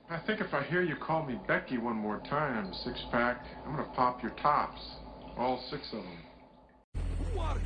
I think if I hear you call me Becky one more time, six-pack, I'm gonna pop your tops. All six of them. Who are you?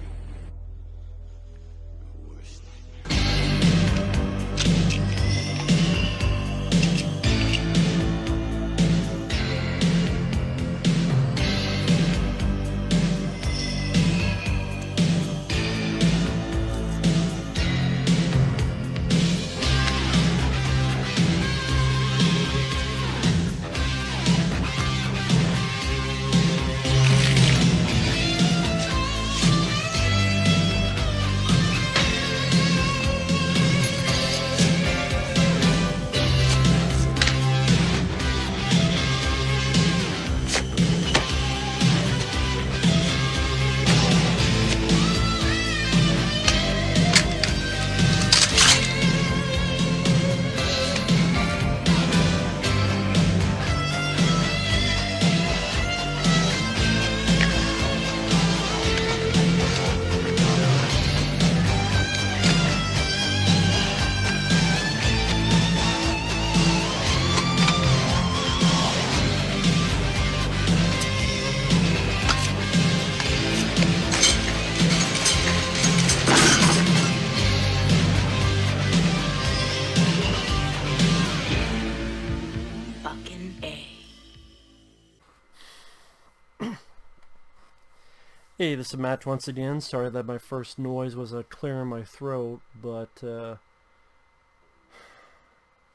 Hey, this is Matt once again. Sorry that my first noise was a clear in my throat, but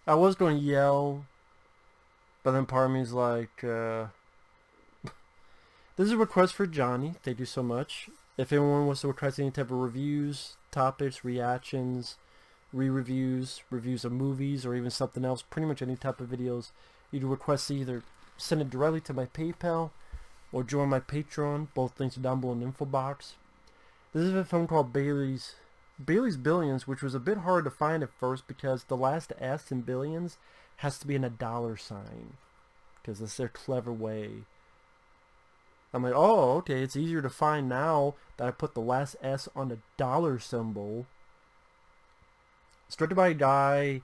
I was going to yell, but then part of me is like, this is a request for Johnny. Thank you so much. If anyone wants to request any type of reviews, topics, reactions, re-reviews, reviews of movies, or even something else, pretty much any type of videos, you can request to either send it directly to my PayPal or join my Patreon. Both links are down below in the info box. This is a film called Bailey's Billions, which was a bit hard to find at first because the last S in Billions has to be in a dollar sign, because that's their clever way. I'm like, oh, okay, it's easier to find now that I put the last S on a dollar symbol. It's directed by a guy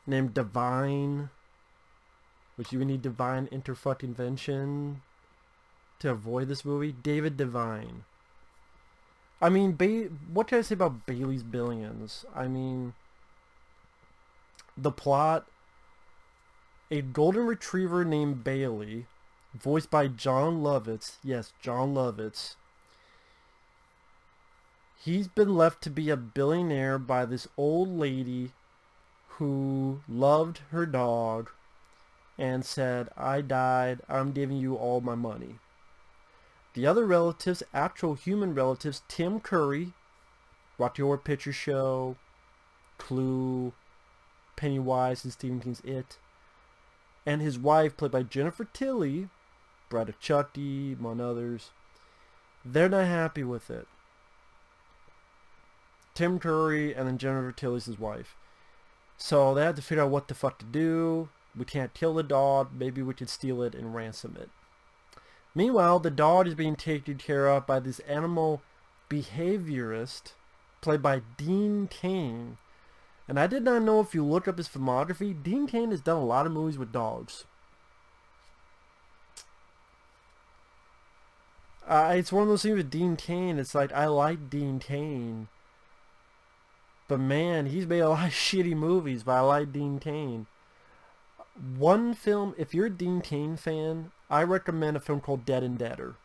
named Divine, which you would need divine intervention to avoid this movie. David Devine. I mean, what can I say about Bailey's Billions? I mean, the plot: a golden retriever named Bailey, voiced by John Lovitz. Yes, John Lovitz. He's been left to be a billionaire by this old lady who loved her dog and said, "I died, I'm giving you all my money." The other relatives, actual human relatives, Tim Curry, Rocky Horror Picture Show, Clue, Pennywise and Stephen King's It, and his wife, played by Jennifer Tilly, Bride of Chucky, among others, they're not happy with it. Tim Curry and then Jennifer Tilly's his wife. So they had to figure out what the fuck to do. We can't kill the dog, maybe we could steal it and ransom it. Meanwhile, the dog is being taken care of by this animal behaviorist played by Dean Cain. And I did not know, if you look up his filmography, Dean Cain has done a lot of movies with dogs. It's one of those things with Dean Cain. It's like, I like Dean Cain, but man, he's made a lot of shitty movies, but I like Dean Cain. One film, if you're a Dean Cain fan, I recommend a film called Dead and Deader.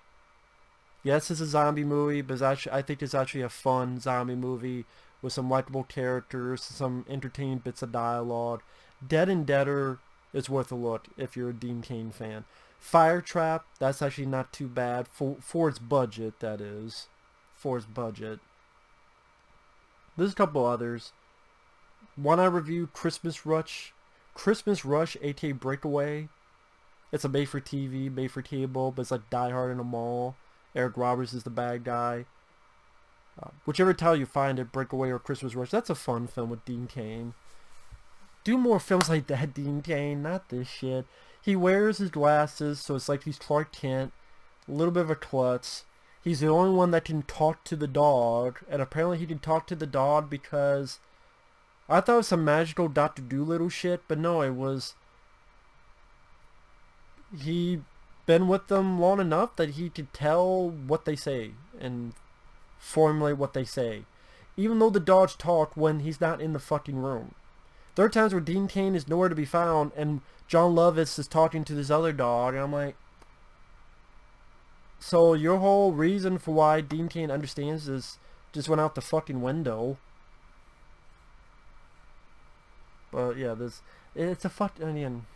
Yes, it's a zombie movie, but I think it's actually a fun zombie movie with some likable characters, some entertaining bits of dialogue. Dead and Deader is worth a look if you're a Dean Cain fan. Fire Trap, that's actually not too bad for its budget, that is. For its budget. There's a couple others. One I reviewed, Christmas Rush, aka Breakaway. It's a made-for-TV, made-for-cable, but it's like Die Hard in a mall. Eric Roberts is the bad guy. Whichever title you find it, Breakaway or Christmas Rush, that's a fun film with Dean Cain. Do more films like that, Dean Cain, not this shit. He wears his glasses, so it's like he's Clark Kent. A little bit of a klutz. He's the only one that can talk to the dog, and apparently he can talk to the dog because I thought it was some magical Dr. Dolittle shit, but no, it was he been with them long enough that he could tell what they say and formulate what they say. Even though the dogs talk when he's not in the fucking room. There are times where Dean Cain is nowhere to be found and John Lovitz is talking to this other dog, and I'm like, so your whole reason for why Dean Cain understands this just went out the fucking window. But yeah, it's a fucking...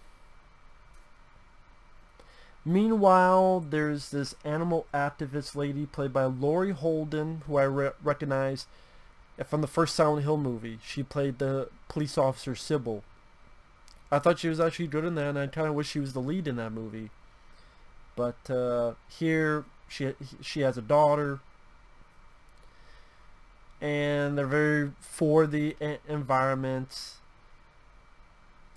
Meanwhile, there's this animal activist lady played by Laurie Holden, who I recognize from the first Silent Hill movie. She played the police officer Sybil. I thought she was actually good in that, and I kind of wish she was the lead in that movie. But here, she has a daughter, and they're very for the environment.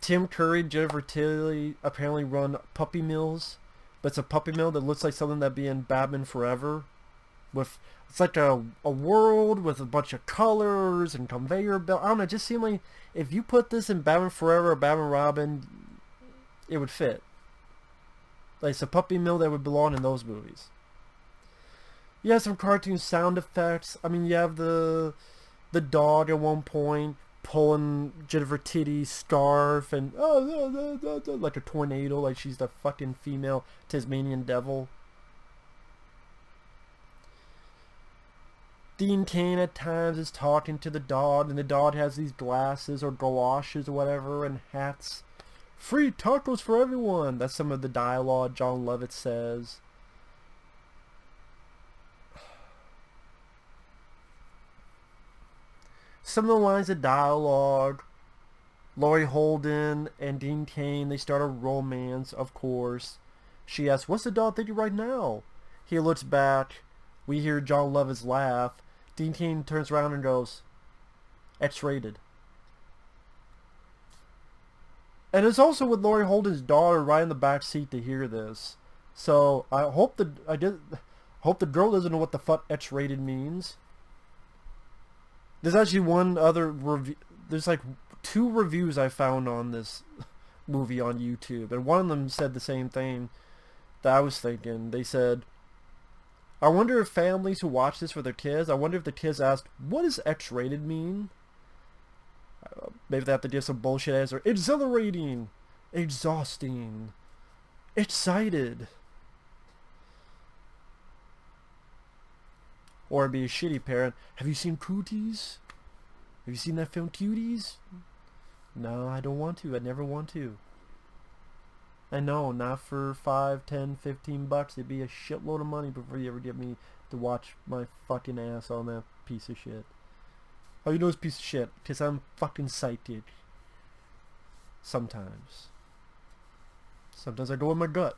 Tim Curry, Jennifer Tilly apparently run puppy mills, but it's a puppy mill that looks like something that'd be in Batman Forever. It's like a world with a bunch of colors and conveyor belt. I don't know, it just seemed like if you put this in Batman Forever or Batman Robin, it would fit. Like, it's a puppy mill that would belong in those movies. You have some cartoon sound effects. I mean, you have the dog at one point pulling Jennifer Titty's scarf and like a tornado, like she's the fucking female Tasmanian devil. Dean Cain at times is talking to the dog, and the dog has these glasses or galoshes or whatever and hats. Free tacos for everyone. That's some of the dialogue John Lovitz says. Some of the lines of dialogue, Laurie Holden and Dean Cain, they start a romance, of course. She asks, "What's the dog thinking right now?" He looks back. We hear John Lovitz laugh. Dean Cain turns around and goes, "X-rated." And it's also with Laurie Holden's daughter right in the back seat to hear this. So I hope the girl doesn't know what the fuck X-rated means. There's actually one other review. There's like 2 reviews I found on this movie on YouTube, and one of them said the same thing that I was thinking. They said, "I wonder if families who watch this for their kids, I wonder if the kids asked, what does X-rated mean?" Maybe they have to give some bullshit answer. Exhilarating, exhausting, excited. Or be a shitty parent. Have you seen Cooties? Have you seen that film Cuties? No, I don't want to. I never want to. I know, not for 5, 10, 15 bucks. It'd be a shitload of money before you ever get me to watch my fucking ass on that piece of shit. Oh, you know it's a piece of shit? Because I'm fucking psychic. Sometimes. Sometimes I go with my gut.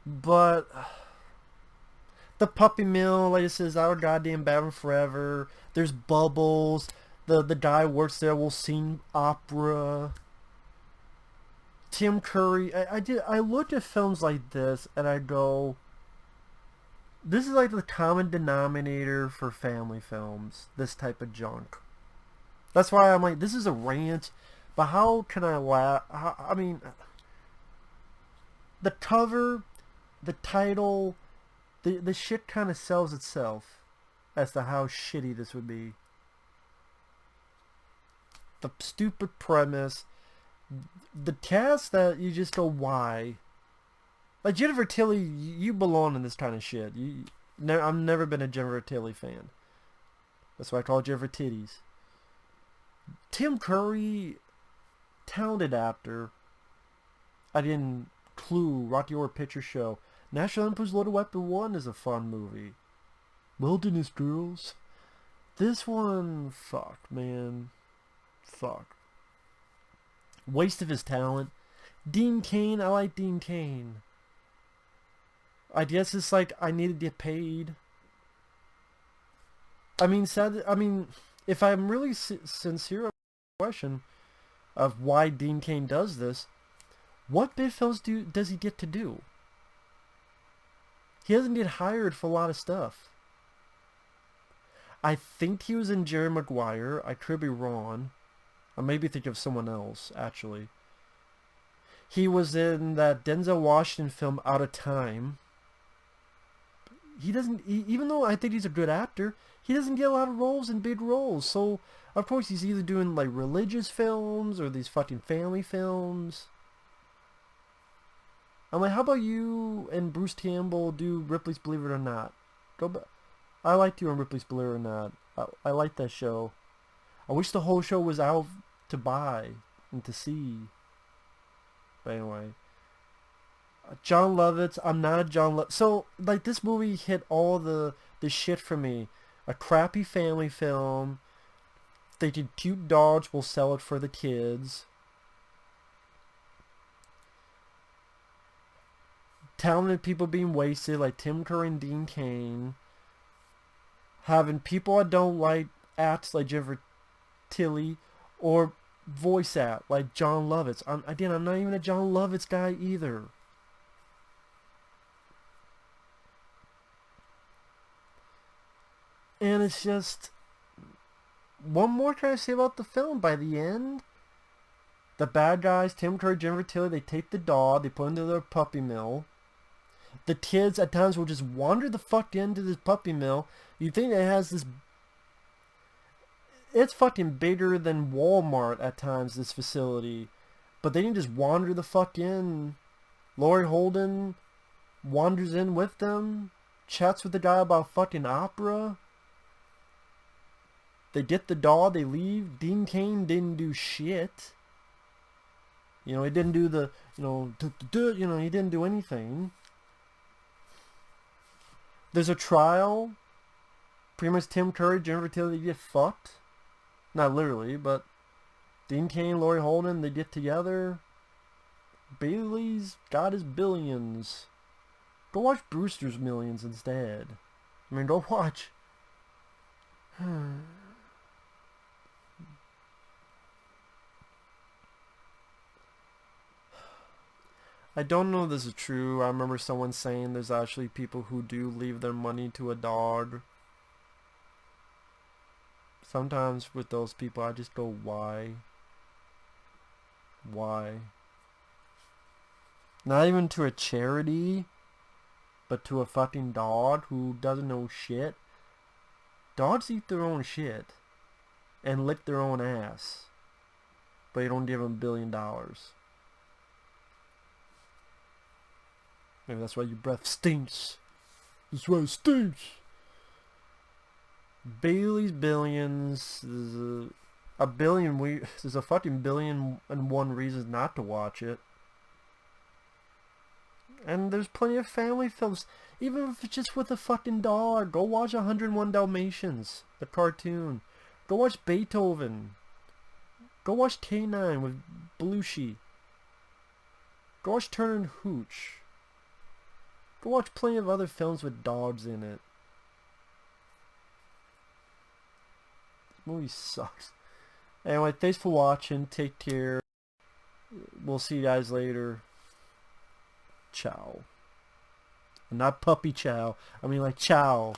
But the puppy mill, like it says, our goddamn Batman Forever. There's Bubbles. The guy works there will sing opera. Tim Curry. I look at films like this and I go, this is like the common denominator for family films. This type of junk. That's why I'm like, this is a rant, but how can I laugh? I mean, the cover, the title, the shit kind of sells itself as to how shitty this would be. The stupid premise, the cast that you just go, why? Like Jennifer Tilly, you belong in this kind of shit. I've never been a Jennifer Tilly fan. That's why I call Jennifer Titties. Tim Curry, talented actor. I didn't clue. Rocky Horror Picture Show. National Lampoon's Loaded Weapon 1 is a fun movie. Wilderness Girls. This one, fuck, man. Fuck. Waste of his talent. Dean Cain, I like Dean Cain. I guess it's like I need to get paid. I mean, if I'm really sincere about the question of why Dean Cain does this, what big films does he get to do? He doesn't get hired for a lot of stuff. I think he was in Jerry Maguire. I could be wrong. I maybe think of someone else, actually. He was in that Denzel Washington film Out of Time. He doesn't, even though I think he's a good actor, he doesn't get a lot of roles in big roles. So, of course, he's either doing like religious films or these fucking family films. I'm like, how about you and Bruce Campbell do Ripley's Believe It or Not? Go back. I liked you on Ripley's Believe It or Not. I liked that show. I wish the whole show was out to buy and to see. But anyway. John Lovitz. I'm not a John Lovitz. So, like, this movie hit all the shit for me. A crappy family film. They did cute dogs. We'll sell it for the kids. Talented people being wasted, like Tim Curry and Dean Cain. Having people I don't like act like Jennifer Tilly, or voice act like John Lovitz. I'm not even a John Lovitz guy either. And it's just... One more can I say about the film. By the end, the bad guys, Tim Curry, Jennifer Tilly, they take the dog, they put it into their puppy mill. The kids at times will just wander the fuck into this puppy mill. You think it has this... It's fucking bigger than Walmart at times, this facility. But they can just wander the fuck in. Laurie Holden wanders in with them. Chats with the guy about fucking opera. They get the dog, they leave. Dean Cain didn't do shit. You know, he didn't do the, he didn't do anything. There's a trial. Pretty much Tim Curry, Jennifer Tilly, they get fucked. Not literally, but Dean Cain, Laurie Holden, they get together. Bailey's got his billions. Go watch Brewster's Millions instead. I mean, go watch. I don't know if this is true. I remember someone saying there's actually people who do leave their money to a dog. Sometimes with those people I just go, why? Why? Not even to a charity, but to a fucking dog who doesn't know shit. Dogs eat their own shit and lick their own ass, but you don't give them $1 billion. Maybe that's why your breath stinks. That's why it stinks. Bailey's Billions. There's a billion. There's a fucking 1,000,001 reasons not to watch it. And there's plenty of family films. Even if it's just with a fucking dog. Go watch 101 Dalmatians, the cartoon. Go watch Beethoven. Go watch K9 with Belushi. Go watch Turner and Hooch. Go watch plenty of other films with dogs in it. This movie sucks. Anyway, thanks for watching. Take care. We'll see you guys later. Ciao. Not puppy chow. I mean like ciao.